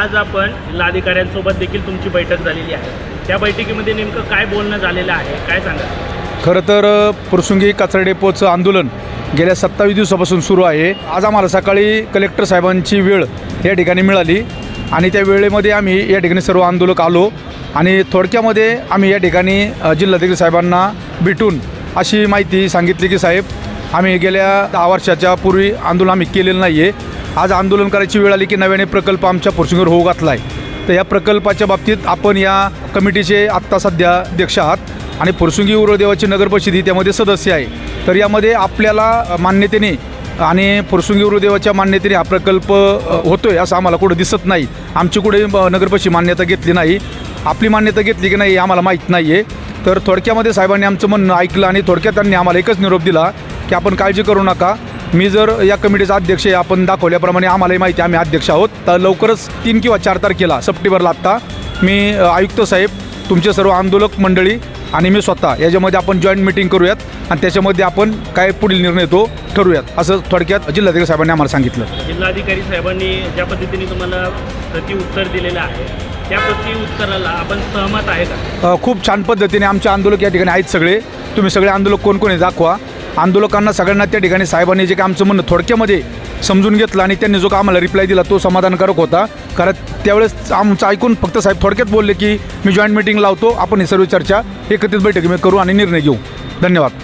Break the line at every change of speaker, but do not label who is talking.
आज आपण जिल्हाधिकाऱ्यांसोबत देखील तुमची बैठक झालेली आहे. त्या बैठकीमध्ये नेमकं काय बोलणं झालेलं आहे, काय सांगा?
खरं तर फुरसुंगी कचरा डेपोचं आंदोलन गेल्या 27 दिवसापासून सुरू आहे. आज आम्हाला सकाळी कलेक्टर साहेबांची वेळ या ठिकाणी मिळाली आणि त्या वेळेमध्ये आम्ही या ठिकाणी सर्व आंदोलक आलो आणि थोडक्यामध्ये आम्ही या ठिकाणी जिल्हाधिकारी साहेबांना भेटून अशी माहिती सांगितली की साहेब, आम्ही गेल्या 10 वर्षाच्या पूर्वी आंदोलन आम्ही केलेलं नाही आहे. आज आंदोलन करायची वेळ आली की नव्याने प्रकल्प आमच्या फुरसुंगीवर होऊ घातला आहे. तर या प्रकल्पाच्या बाबतीत आपण या कमिटीचे आत्ता सध्या अध्यक्ष आहात आणि फुरसुंगी उरुळदेवाची नगरपरिषद ही त्यामध्ये सदस्य आहे. तर यामध्ये आपल्याला मान्यतेने आणि फुरसुंगी उरुळदेवाच्या मान्यतेने हा प्रकल्प होतो आहे असं आम्हाला कुठं दिसत नाही. आमची कुठे नगरपरिषद मान्यता घेतली नाही. आपली मान्यता घेतली की नाही आम्हाला माहीत नाही आहे. तर थोडक्यामध्ये साहेबांनी आमचं म्हणणं ऐकलं आणि थोडक्यात त्यांनी आम्हाला एकच निरोप दिला की आपण काळजी करू नका. मी जर या कमिटीचा अध्यक्ष आहे, आपण दाखवल्याप्रमाणे आम्हालाही माहिती आम्ही अध्यक्ष आहोत. तर लवकरच 3 किंवा 4 तारखेला सप्टेंबरला आत्ता मी आयुक्त साहेब, तुमचे सर्व आंदोलक मंडळी आणि मी स्वतः याच्यामध्ये आपण जॉईंट मिटिंग करूयात आणि त्याच्यामध्ये आपण काय पुढील निर्णय तो ठरवूयात असं थोडक्यात जिल्हाधिकारी साहेबांनी आम्हाला सांगितलं.
जिल्हाधिकारी साहेबांनी ज्या पद्धतीने तुम्हाला प्रति उत्तर दिलेलं आहे त्या प्रति उत्तराला आपण सहमत आहे का?
खूप छान पद्धतीने आमचे आंदोलक या ठिकाणी आहेत सगळे. तुम्ही सगळे आंदोलक कोण कोण आहे दाखवा. आंदोलकांना सगळ्यांना त्या ठिकाणी साहेबांनी जे काय आमचं म्हणणं थोडक्यामध्ये समजून घेतलं आणि त्यांनी जो का आम्हाला रिप्लाय दिला तो समाधानकारक होता. कारण त्यावेळेस आमचं ऐकून फक्त साहेब थोडक्यात बोलले की मी जॉईंट मिटिंग लावतो, आपण ही सर्व चर्चा एकत्रित बैठकीमध्ये करू आणि निर्णय घेऊ. धन्यवाद.